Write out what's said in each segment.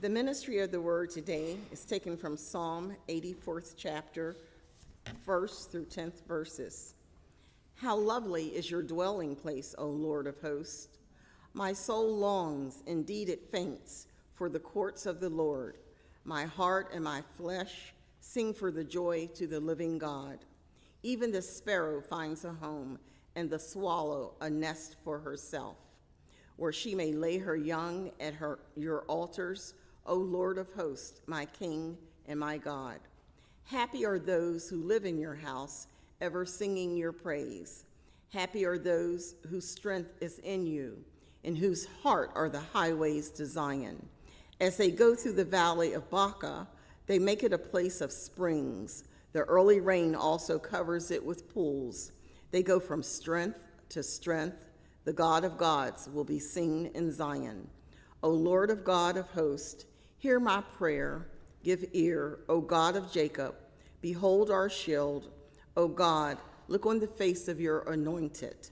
The ministry of the word today is taken from Psalm 84th chapter, 1st through 10th verses. How lovely is your dwelling place, O Lord of hosts. My soul longs, indeed it faints, for the courts of the Lord. My heart and my flesh sing for the joy to the living God. Even the sparrow finds a home, and the swallow a nest for herself, where she may lay her young at your altars, O Lord of hosts, my King and my God. Happy are those who live in your house, ever singing your praise. Happy are those whose strength is in you, in whose heart are the highways to Zion. As they go through the valley of Baca, they make it a place of springs. The early rain also covers it with pools. They go from strength to strength. The God of gods will be seen in Zion. O Lord of God of hosts, hear my prayer. Give ear, O God of Jacob. Behold our shield. O God, look on the face of your anointed.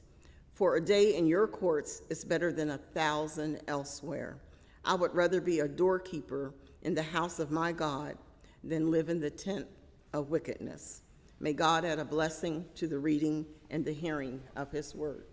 For a day in your courts is better than 1,000 elsewhere. I would rather be a doorkeeper in the house of my God than live in the tent of wickedness. May God add a blessing to the reading and the hearing of his word.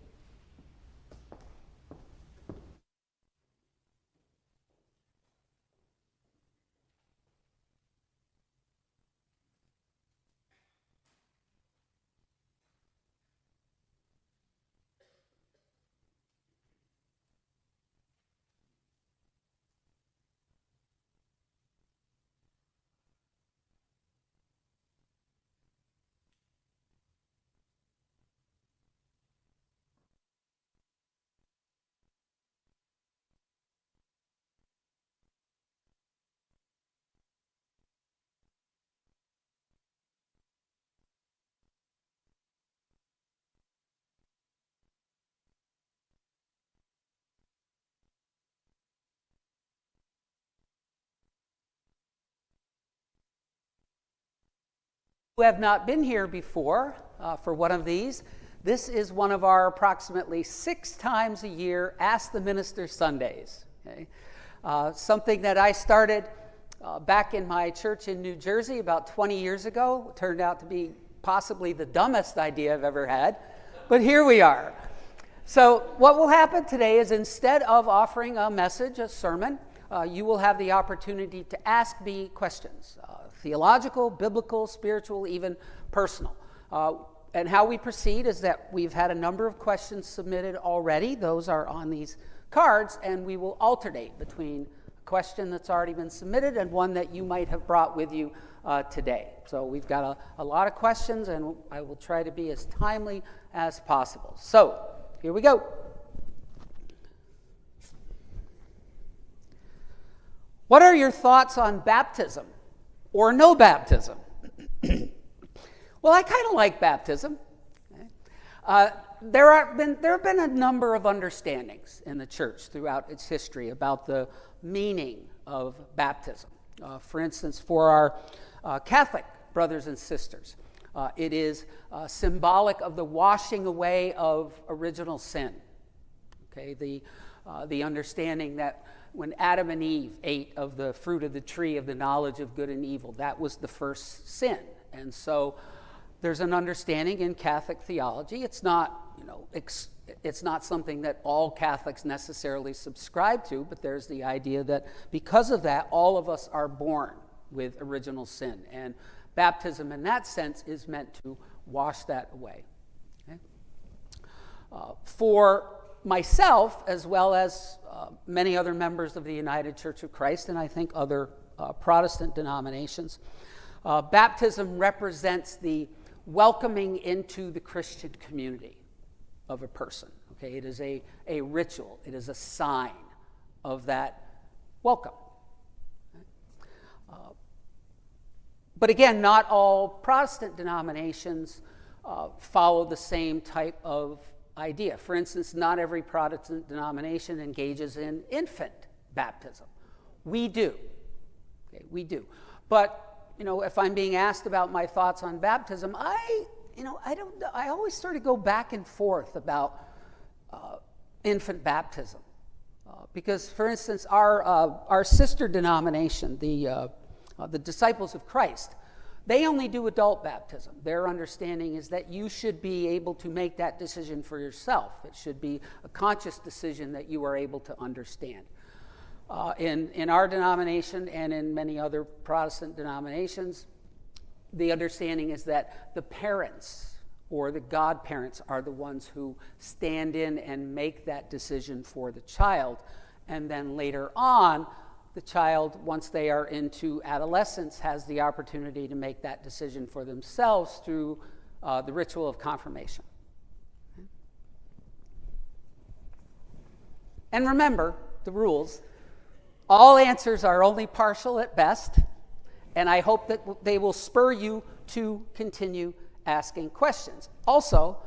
Who have not been here before for one of these, this is one of our approximately 6 times a year Ask the Minister Sundays. Okay? Something that I started back in my church in New Jersey about 20 years ago. It turned out to be possibly the dumbest idea I've ever had, but here we are. So what will happen today is instead of offering a message, a sermon, you will have the opportunity to ask me questions. Theological, biblical, spiritual, even personal. And how we proceed is that we've had a number of questions submitted already. Those are on these cards, and we will alternate between a question that's already been submitted and one that you might have brought with you today. So we've got a lot of questions, and I will try to be as timely as possible. So here we go. What are your thoughts on baptism? Or no baptism? Well, I kind of like baptism. Okay? There have been a number of understandings in the church throughout its history about the meaning of baptism. For instance, for our Catholic brothers and sisters, it is symbolic of the washing away of original sin. Okay, the understanding that when Adam and Eve ate of the fruit of the tree of the knowledge of good and evil, that was the first sin. And so there's an understanding in Catholic theology. It's not, it's not something that all Catholics necessarily subscribe to, but there's the idea that because of that, all of us are born with original sin. And baptism in that sense is meant to wash that away. Okay? For myself, as well as many other members of the United Church of Christ, and I think other Protestant denominations, baptism represents the welcoming into the Christian community of a person. Okay, it is a ritual. It is a sign of that welcome. But again, not all Protestant denominations follow the same type of idea. For instance, not every Protestant denomination engages in infant baptism. We do. Okay, we do. But, if I'm being asked about my thoughts on baptism, I always sort of go back and forth about infant baptism. Because, for instance, our sister denomination, the Disciples of Christ, they only do adult baptism. Their understanding is that you should be able to make that decision for yourself. It should be a conscious decision that you are able to understand. In our denomination and in many other Protestant denominations, the understanding is that the parents or the godparents are the ones who stand in and make that decision for the child. And then later on, the child, once they are into adolescence, has the opportunity to make that decision for themselves through the ritual of confirmation. And remember the rules. All answers are only partial at best, and I hope that they will spur you to continue asking questions. Also,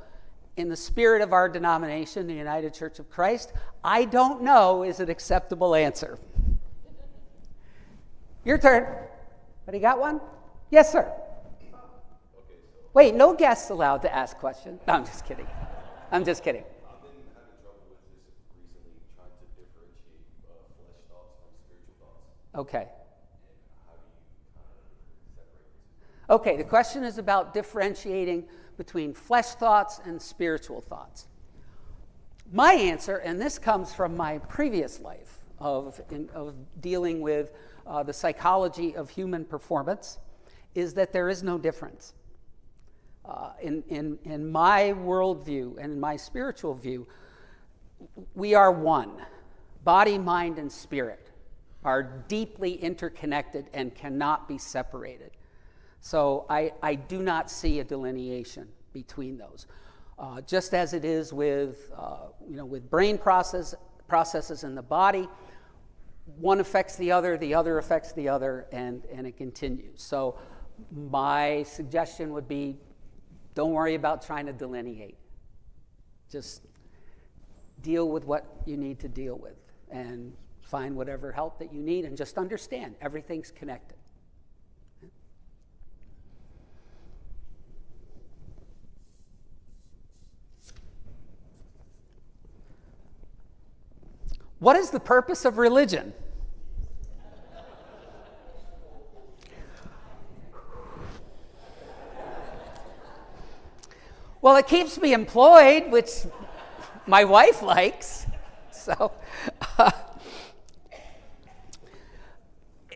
in the spirit of our denomination, the United Church of Christ, I don't know is an acceptable answer. Your turn. Anybody got one? Yes, sir. Wait, no guests allowed to ask questions. No, I'm just kidding. I'm just kidding. I've been having trouble with this recently, trying to differentiate flesh thoughts from spiritual thoughts. Okay. And how do you kind of separate the two? Okay, the question is about differentiating between flesh thoughts and spiritual thoughts. My answer, and this comes from my previous life of dealing with the psychology of human performance, is that there is no difference. In my worldview and in my spiritual view, we are one. Body, mind, and spirit are deeply interconnected and cannot be separated. So I do not see a delineation between those. Just as it is with brain processes in the body, one affects the other affects the other, and it continues. So my suggestion would be, don't worry about trying to delineate. Just deal with what you need to deal with and find whatever help that you need, and just understand everything's connected. What is the purpose of religion? Well, it keeps me employed, which my wife likes. So,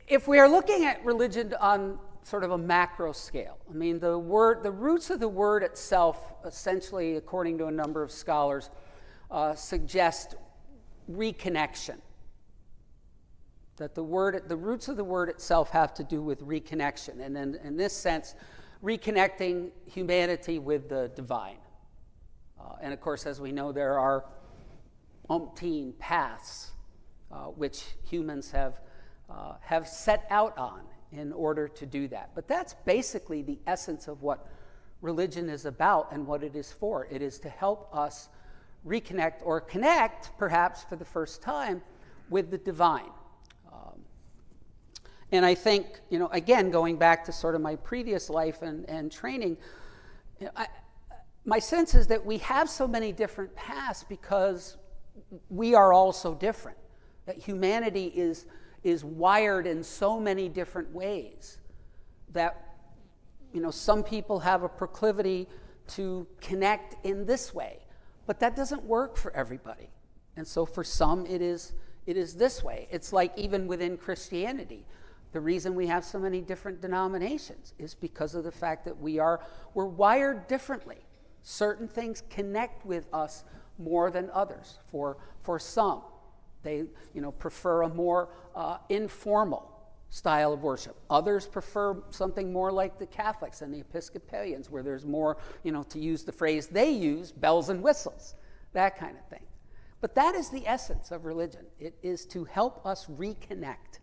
if we are looking at religion on sort of a macro scale, I mean, the roots of the word itself, essentially, according to a number of scholars, suggest reconnection. That the roots of the word itself have to do with reconnection, and in this sense, reconnecting humanity with the divine. And of course, as we know, there are umpteen paths which humans have set out on in order to do that. But that's basically the essence of what religion is about and what it is for. It is to help us reconnect or connect, perhaps for the first time, with the divine. And I think, again, going back to sort of my previous life and training, my sense is that we have so many different paths because we are all so different. That humanity is wired in so many different ways that, some people have a proclivity to connect in this way, but that doesn't work for everybody. And so for some, it is this way. It's like even within Christianity. The reason we have so many different denominations is because of the fact that we're wired differently. Certain things connect with us more than others. For some, they prefer a more informal style of worship. Others prefer something more like the Catholics and the Episcopalians, where there's more, to use the phrase they use, bells and whistles, that kind of thing. But that is the essence of religion. It is to help us reconnect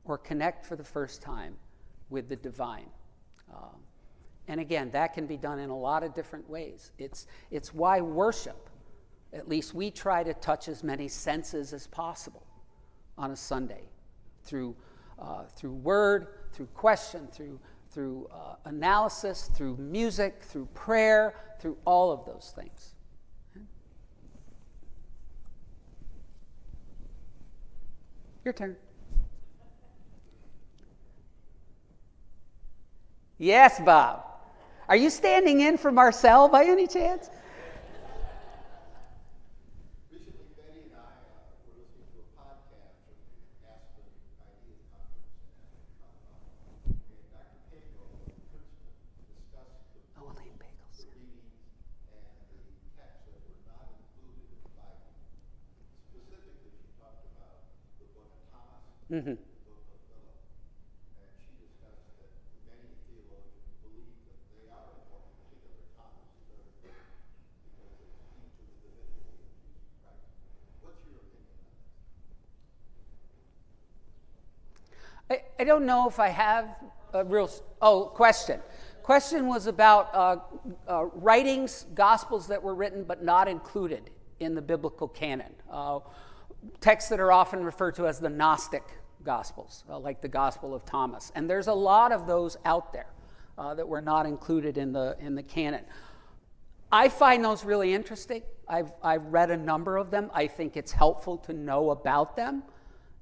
or connect for the first time with the divine. And again, that can be done in a lot of different ways. It's why worship, at least we try to touch as many senses as possible on a Sunday, through word, through question, through analysis, through music, through prayer, through all of those things. Your turn. Yes, Bob. Are you standing in for Marcel by any chance? Recently, Betty and I were listening to a podcast from the Aspen Ideas Conference in Colorado. And Dr. Pago of Princeton discussed the readings and the texts that were not included in the Bible. Specifically, she talked about the book of Thomas, Mm-hmm. the book of Philip. And she discussed that many theologians believe that they are important, particularly Thomas is very important because they speak to the divinity of Jesus Christ. What's your opinion on that? I don't know if I have a real... question. Question was about writings, gospels that were written but not included in the biblical canon. Texts that are often referred to as the Gnostic Gospels, like the Gospel of Thomas. And there's a lot of those out there that were not included in the canon. I find those really interesting. I've read a number of them. I think it's helpful to know about them.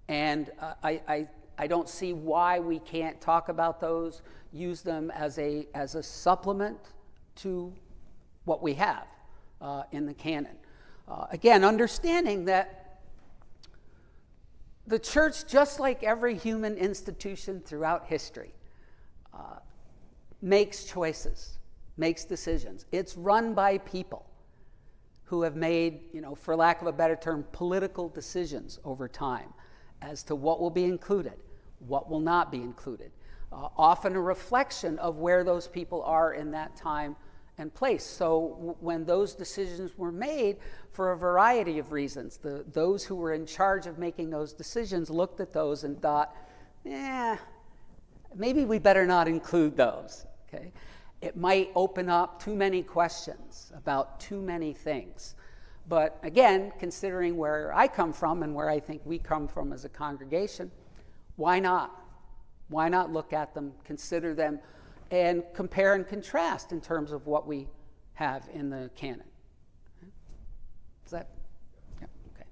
And I don't see why we can't talk about those, use them as a supplement to what we have in the canon. Again, understanding that the church, just like every human institution throughout history, makes choices, makes decisions. It's run by people who have made, for lack of a better term, political decisions over time as to what will be included, what will not be included. Often a reflection of where those people are in that time and place. So when those decisions were made, for a variety of reasons, those who were in charge of making those decisions looked at those and thought, maybe we better not include those. Okay? It might open up too many questions about too many things. But again, considering where I come from and where I think we come from as a congregation, why not? Why not look at them, consider them, and compare and contrast in terms of what we have in the canon? Is that? Yeah, okay.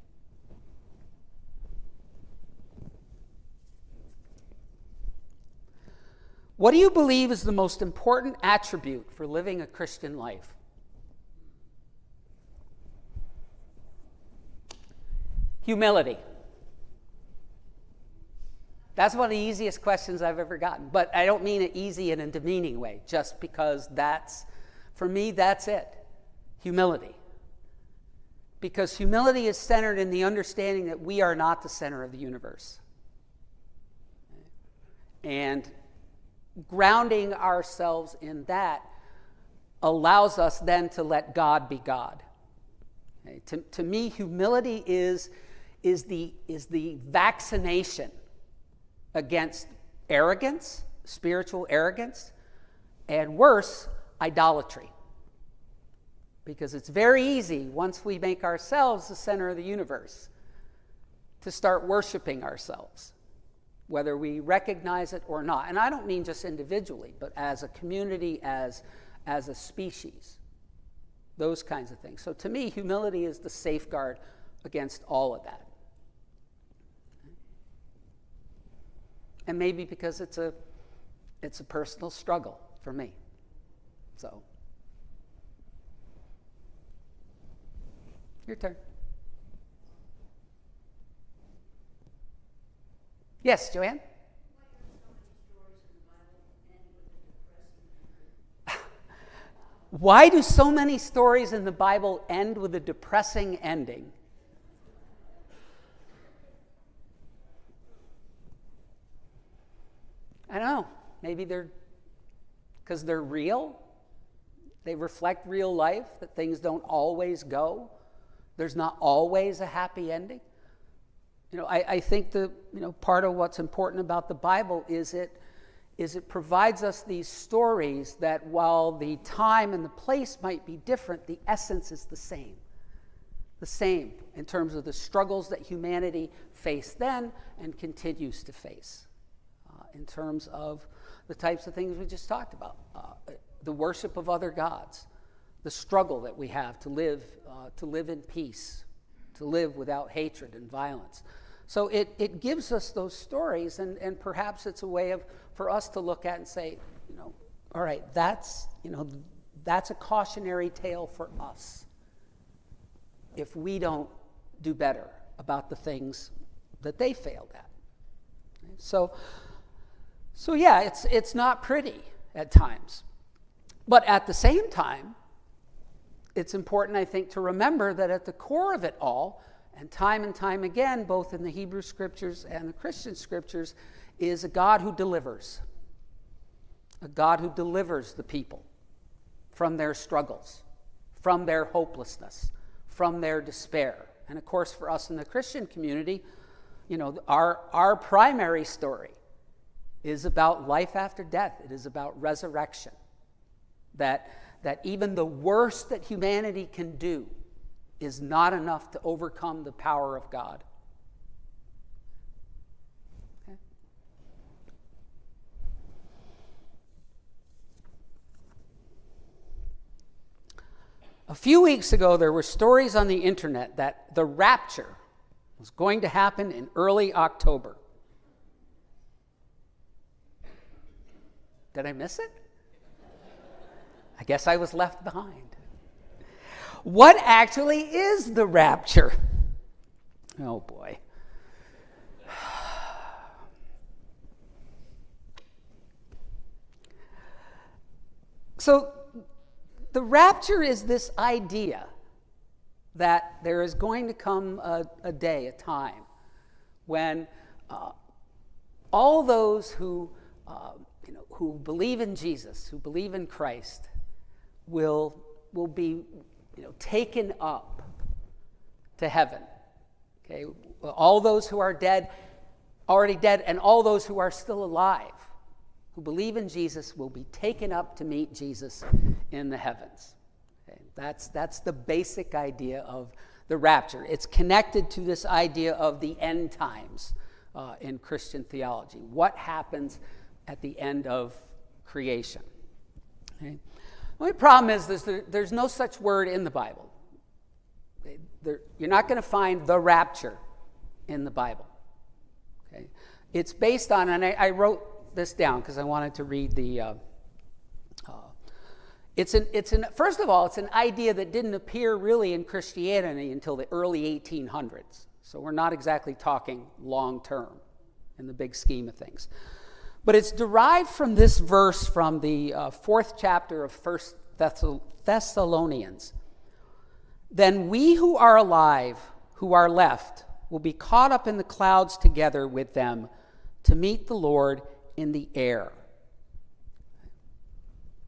What do you believe is the most important attribute for living a Christian life? Humility. That's one of the easiest questions I've ever gotten. But I don't mean it easy in a demeaning way, just because for me, that's it. Humility. Because humility is centered in the understanding that we are not the center of the universe. And grounding ourselves in that allows us then to let God be God. Okay? To me, humility is the vaccination against arrogance, spiritual arrogance, and worse, idolatry. Because it's very easy, once we make ourselves the center of the universe, to start worshiping ourselves, whether we recognize it or not. And I don't mean just individually, but as a community, as a species, those kinds of things. So to me, humility is the safeguard against all of that. And maybe because it's a personal struggle for me. So, your turn. Yes, Joanne? Why do so many stories in the Bible end with a depressing ending? I don't know. Maybe because they're real. They reflect real life, that things don't always go. There's not always a happy ending. I think part of what's important about the Bible is it provides us these stories that while the time and the place might be different, the essence is the same. The same in terms of the struggles that humanity faced then and continues to face. In terms of the types of things we just talked about, the worship of other gods, the struggle that we have to live in peace, to live without hatred and violence, So it gives us those stories, and perhaps it's a way for us to look at and say, all right, that's a cautionary tale for us if we don't do better about the things that they failed at. So yeah, it's not pretty at times. But at the same time, it's important, I think, to remember that at the core of it all, and time again, both in the Hebrew Scriptures and the Christian Scriptures, is a God who delivers. A God who delivers the people from their struggles, from their hopelessness, from their despair. And of course, for us in the Christian community, our primary story is about life after death. It is about resurrection. That even the worst that humanity can do is not enough to overcome the power of God. Okay. A few weeks ago, there were stories on the internet that the rapture was going to happen in early October. Did I miss it? I guess I was left behind. What actually is the rapture? Oh boy. So the rapture is this idea that there is going to come a day, a time, when all those who believe in Jesus, who believe in Christ, will be taken up to heaven. Okay, all those who are dead, already dead, and all those who are still alive, who believe in Jesus, will be taken up to meet Jesus in the heavens. Okay, that's the basic idea of the rapture. It's connected to this idea of the end times in Christian theology. What happens at the end of creation? Okay. The only problem is there's no such word in the Bible. You're not going to find the rapture in the Bible. Okay? It's based on, and I wrote this down because I wanted to read the. First of all, it's an idea that didn't appear really in Christianity until the early 1800s. So we're not exactly talking long term in the big scheme of things. But it's derived from this verse from the 4th chapter of 1 Thessalonians. Then we who are alive, who are left, will be caught up in the clouds together with them to meet the Lord in the air.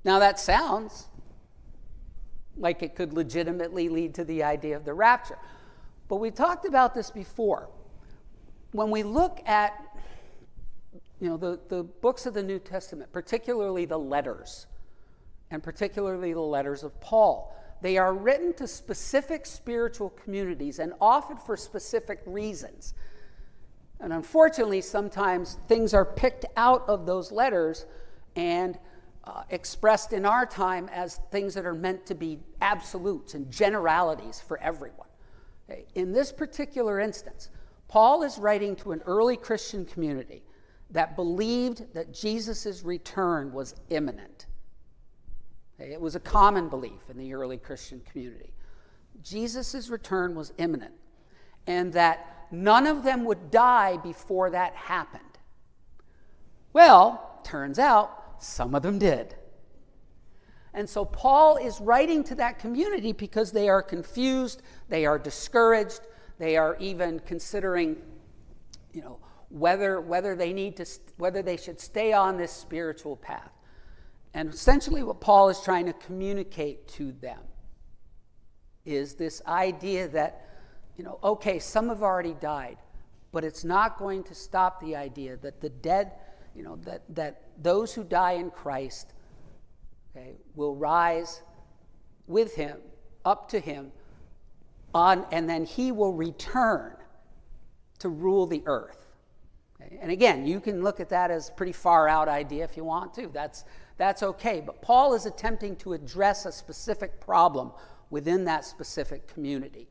Now that sounds like it could legitimately lead to the idea of the rapture. But we talked about this before. When we look at the books of the New Testament, particularly the letters, and particularly the letters of Paul, they are written to specific spiritual communities and often for specific reasons. And unfortunately, sometimes things are picked out of those letters and expressed in our time as things that are meant to be absolutes and generalities for everyone. Okay? In this particular instance, Paul is writing to an early Christian community that believed that Jesus' return was imminent. Okay? It was a common belief in the early Christian community. Jesus' return was imminent, and that none of them would die before that happened. Well, turns out some of them did. And so Paul is writing to that community because they are confused, they are discouraged, they are even considering, whether they should stay on this spiritual path. And essentially what Paul is trying to communicate to them is this idea that, okay, some have already died, but it's not going to stop the idea that the dead, that those who die in Christ, okay, will rise with him, up to him, and then he will return to rule the earth. Okay? And again, you can look at that as a pretty far out idea if you want to. That's okay. But Paul is attempting to address a specific problem within that specific community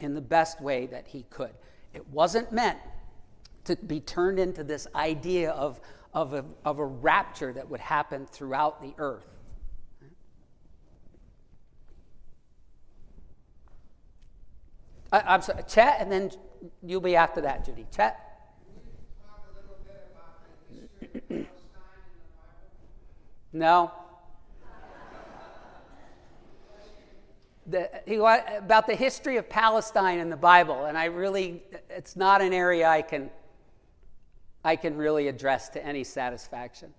in the best way that he could. It wasn't meant to be turned into this idea of a rapture that would happen throughout the earth. I'm sorry, Chet, and then you'll be after that, Judy. Chet? Talk a little bit about the history of Palestine in the Bible. No. About the history of Palestine in the Bible, and it's not an area I can really address to any satisfaction.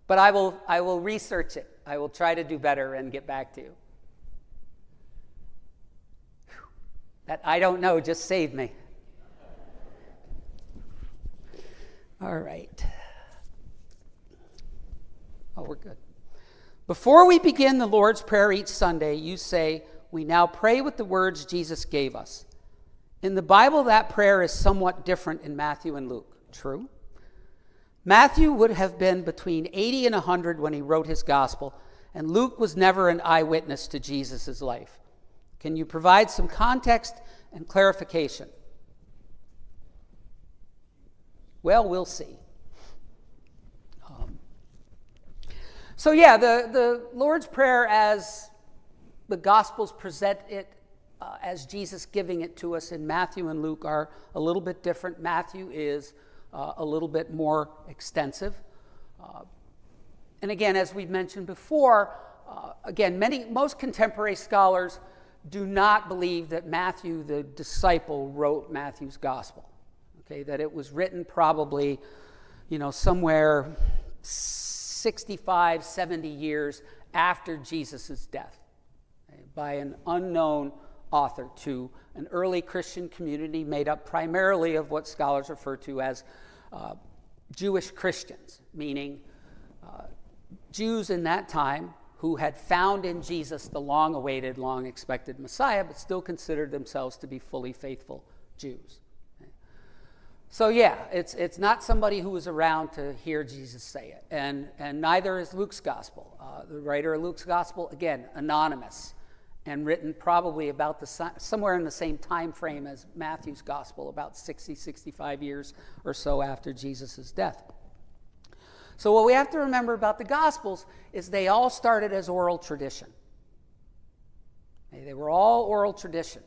But I will research it. I will try to do better and get back to you. That I don't know just saved me. All right. Oh, we're good. Before we begin the Lord's Prayer each Sunday, you say, "We now pray with the words Jesus gave us." In the Bible, that prayer is somewhat different in Matthew and Luke. True? Matthew would have been between 80 and 100 when he wrote his gospel, and Luke was never an eyewitness to Jesus' life. Can you provide some context and clarification? Well, we'll see. The Lord's Prayer, as the Gospels present it, as Jesus giving it to us in Matthew and Luke, are a little bit different. Matthew is a little bit more extensive. And again, as we've mentioned before, most contemporary scholars do not believe that Matthew, the disciple, wrote Matthew's Gospel. Okay, that it was written probably, somewhere 65, 70 years after Jesus' death, okay, by an unknown author to an early Christian community made up primarily of what scholars refer to as Jewish Christians, meaning Jews in that time who had found in Jesus the long-awaited, long-expected Messiah, but still considered themselves to be fully faithful Jews. Okay. So it's not somebody who was around to hear Jesus say it, and neither is Luke's gospel. The writer of Luke's gospel, again, anonymous, and written probably about somewhere in the same time frame as Matthew's gospel, about 65 years or so after Jesus' death. So what we have to remember about the Gospels is they all started as oral tradition. They were all oral tradition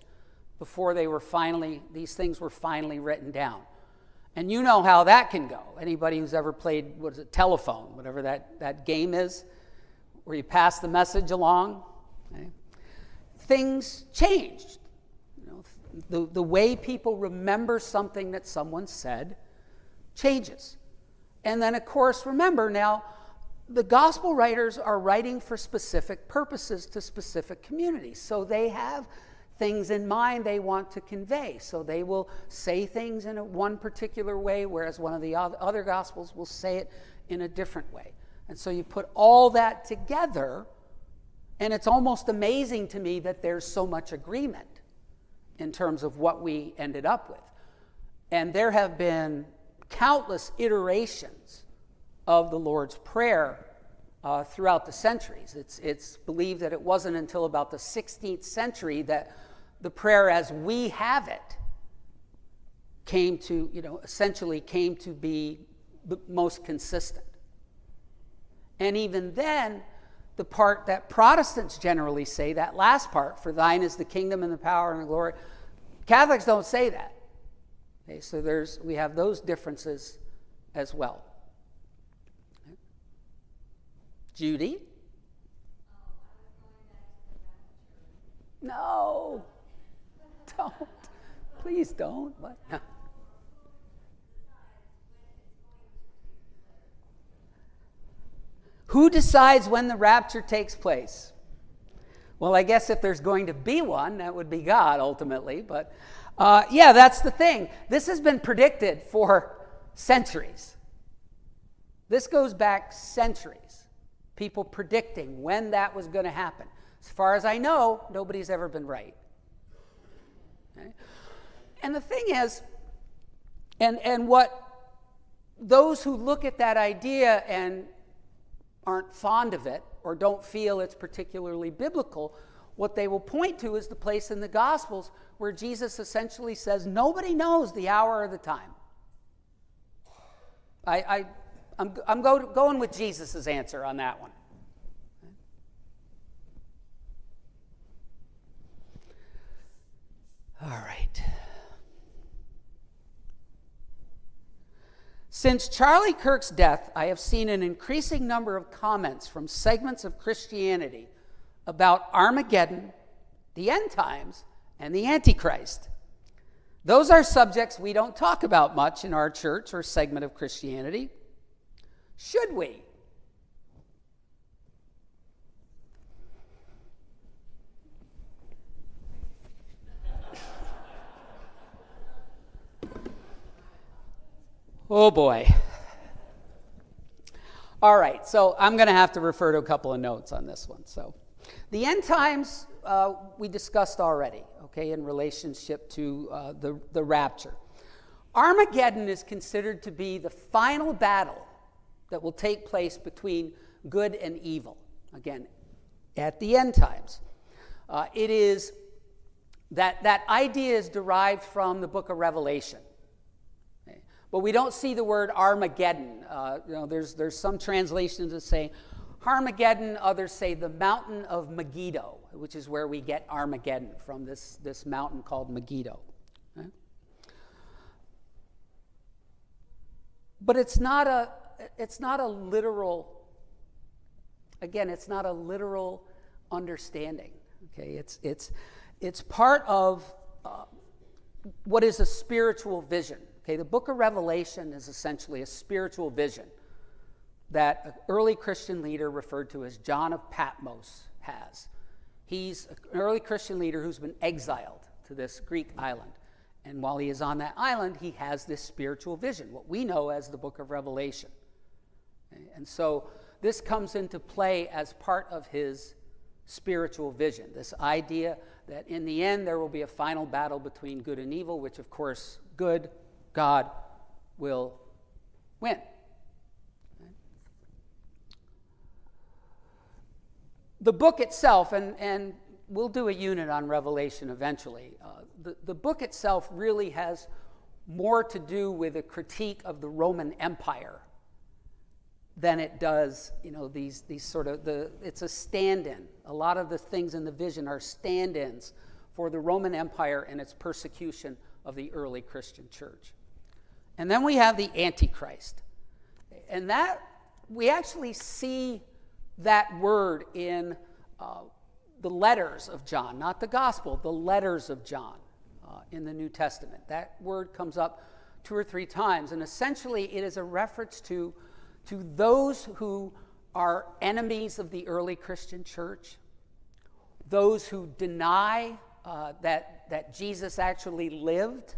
before these things were finally written down. And you know how that can go. Anybody who's ever played, telephone, whatever that game is, where you pass the message along, okay? Things changed. The way people remember something that someone said changes. And then, of course, remember now, the gospel writers are writing for specific purposes to specific communities. So they have things in mind they want to convey. So they will say things in one particular way, whereas one of the other gospels will say it in a different way. And so you put all that together, and it's almost amazing to me that there's so much agreement in terms of what we ended up with. And there have been countless iterations of the Lord's Prayer throughout the centuries. It's believed that it wasn't until about the 16th century that the prayer as we have it essentially came to be the most consistent. And even then, the part that Protestants generally say, that last part, "For thine is the kingdom and the power and the glory," Catholics don't say that. Okay, so we have those differences as well. Okay. Judy? No, don't. Please don't. What? No. Who decides when the rapture takes place? Well, I guess if there's going to be one, that would be God ultimately, but that's the thing. This has been predicted for centuries. This goes back centuries. People predicting when that was going to happen. As far as I know, nobody's ever been right. Okay? And the thing is, and what those who look at that idea and aren't fond of it or don't feel it's particularly biblical what they will point to is the place in the Gospels where Jesus essentially says, nobody knows the hour or the time. I'm going with Jesus' answer on that one. All right. Since Charlie Kirk's death, I have seen an increasing number of comments from segments of Christianity about Armageddon, the end times, and the Antichrist. Those are subjects we don't talk about much in our church or segment of Christianity. Should we? Oh boy. All right, so I'm going to have to refer to a couple of notes on this one. So, the end times we discussed already, okay, in relationship to the rapture. Armageddon is considered to be the final battle that will take place between good and evil. Again, at the end times. It is that idea is derived from the book of Revelation. But we don't see the word Armageddon. There's some translations that say Armageddon, others say the mountain of Megiddo, which is where we get Armageddon from, this mountain called Megiddo. Okay? But it's not a literal, again, it's not a literal understanding. Okay, it's part of what is a spiritual vision. Okay, the book of Revelation is essentially a spiritual vision that an early Christian leader referred to as John of Patmos has. He's an early Christian leader who's been exiled to this Greek island. And while he is on that island, he has this spiritual vision, what we know as the book of Revelation. Okay, and so this comes into play as part of his spiritual vision, this idea that in the end there will be a final battle between good and evil, which of course good, God, will win. Okay. The book itself, and we'll do a unit on Revelation eventually, the book itself really has more to do with a critique of the Roman Empire than it does, these sort of, it's a stand-in. A lot of the things in the vision are stand-ins for the Roman Empire and its persecution of the early Christian church. And then we have the Antichrist. And that, we actually see that word in the letters of John, not the gospel, the letters of John in the New Testament. That word comes up 2 or 3 times, and essentially it is a reference to those who are enemies of the early Christian church, those who deny that Jesus actually lived,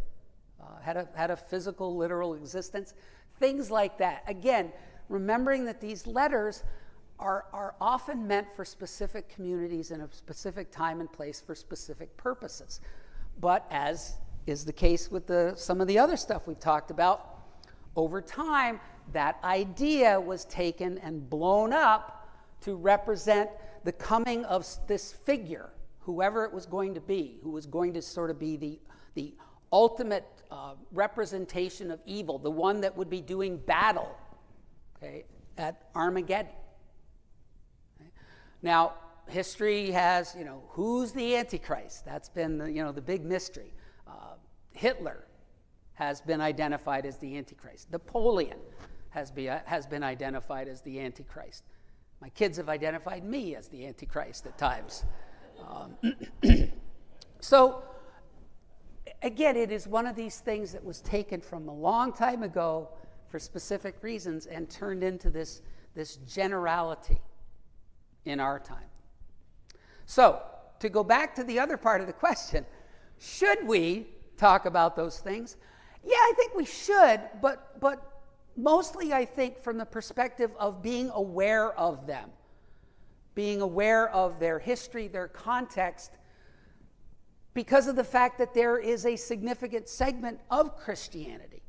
had a physical, literal existence, things like that. Again, remembering that these letters are often meant for specific communities in a specific time and place for specific purposes. But as is the case with some of the other stuff we've talked about, over time, that idea was taken and blown up to represent the coming of this figure, whoever it was going to be, who was going to sort of be the ultimate representation of evil, the one that would be doing battle, okay, at Armageddon. Okay? Now, history has, who's the Antichrist? That's been the big mystery. Hitler has been identified as the Antichrist. Napoleon has been identified as the Antichrist. My kids have identified me as the Antichrist at times. So, again, it is one of these things that was taken from a long time ago for specific reasons and turned into this generality in our time. So, to go back to the other part of the question, should we talk about those things? Yeah, I think we should, but mostly I think from the perspective of being aware of them, being aware of their history, their context, because of the fact that there is a significant segment of Christianity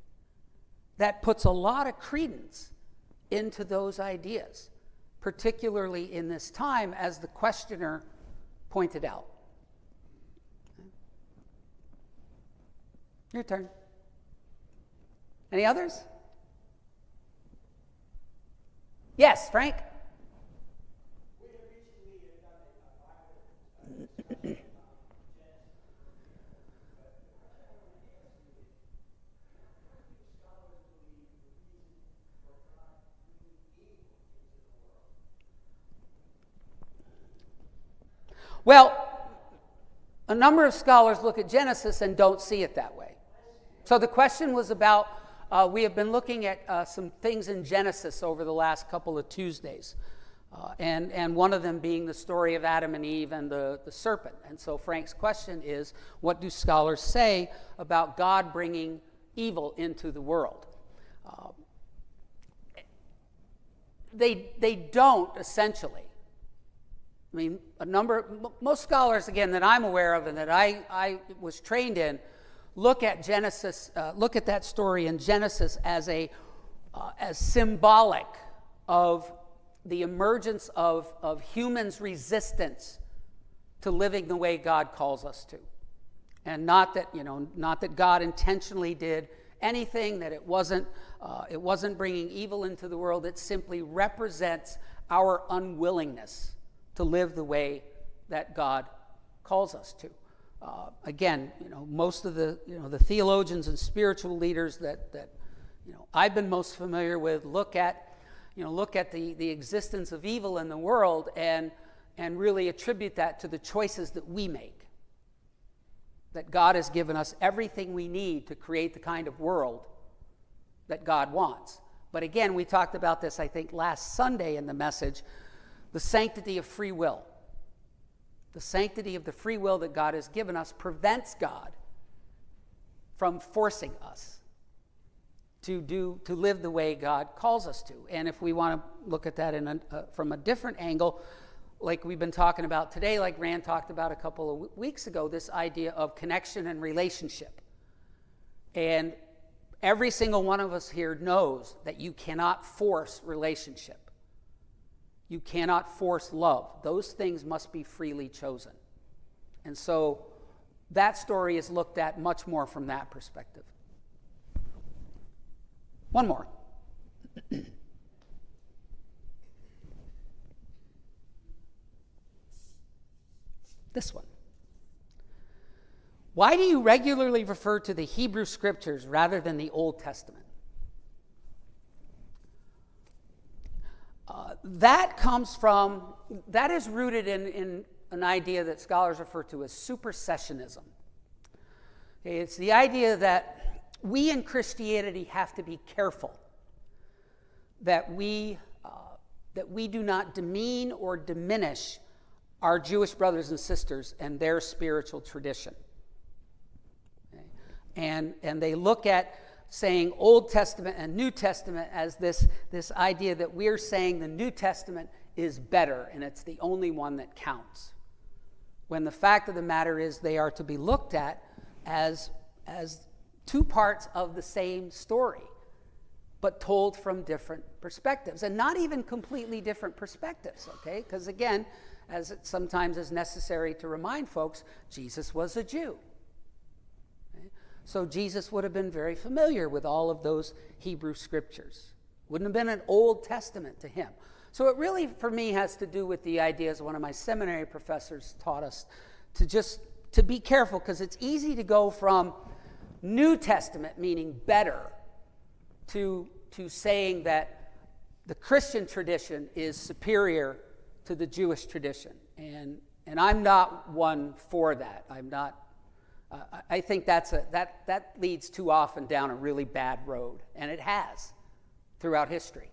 that puts a lot of credence into those ideas, particularly in this time as the questioner pointed out. Your turn. Any others? Yes, Frank? Well, a number of scholars look at Genesis and don't see it that way. So the question was about, we have been looking at some things in Genesis over the last couple of Tuesdays, and one of them being the story of Adam and Eve and the serpent. And so Frank's question is, what do scholars say about God bringing evil into the world? They don't, essentially. I mean, most scholars, again, that I'm aware of and that I was trained in, look at Genesis, look at that story in Genesis as symbolic of the emergence of humans' resistance to living the way God calls us to, and not that God intentionally did anything, that it wasn't bringing evil into the world. It simply represents our unwillingness to live the way that God calls us to. Again, most of the theologians and spiritual leaders that I've been most familiar with look at the existence of evil in the world and really attribute that to the choices that we make. That God has given us everything we need to create the kind of world that God wants. But again, we talked about this, I think, last Sunday in the message, the sanctity of free will. The sanctity of the free will that God has given us prevents God from forcing us to live the way God calls us to. And if we want to look at that from a different angle, like we've been talking about today, like Rand talked about a couple of weeks ago, this idea of connection and relationship. And every single one of us here knows that you cannot force relationship. You cannot force love. Those things must be freely chosen. And so that story is looked at much more from that perspective. One more. This one. Why do you regularly refer to the Hebrew Scriptures rather than the Old Testament? That is rooted in an idea that scholars refer to as supersessionism. Okay, it's the idea that we in Christianity have to be careful that we do not demean or diminish our Jewish brothers and sisters and their spiritual tradition. Okay? And they look at saying Old Testament and New Testament as this idea that we're saying the New Testament is better and it's the only one that counts. When the fact of the matter is they are to be looked at as two parts of the same story, but told from different perspectives, and not even completely different perspectives, okay? Because again, as it sometimes is necessary to remind folks, Jesus was a Jew. So Jesus would have been very familiar with all of those Hebrew Scriptures. Wouldn't have been an Old Testament to him. So it really, for me, has to do with the idea, as one of my seminary professors taught us, to be careful, because it's easy to go from New Testament, meaning better, to saying that the Christian tradition is superior to the Jewish tradition. And I'm not one for that. I'm not. I think that leads too often down a really bad road, and it has throughout history.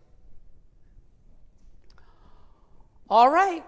All right.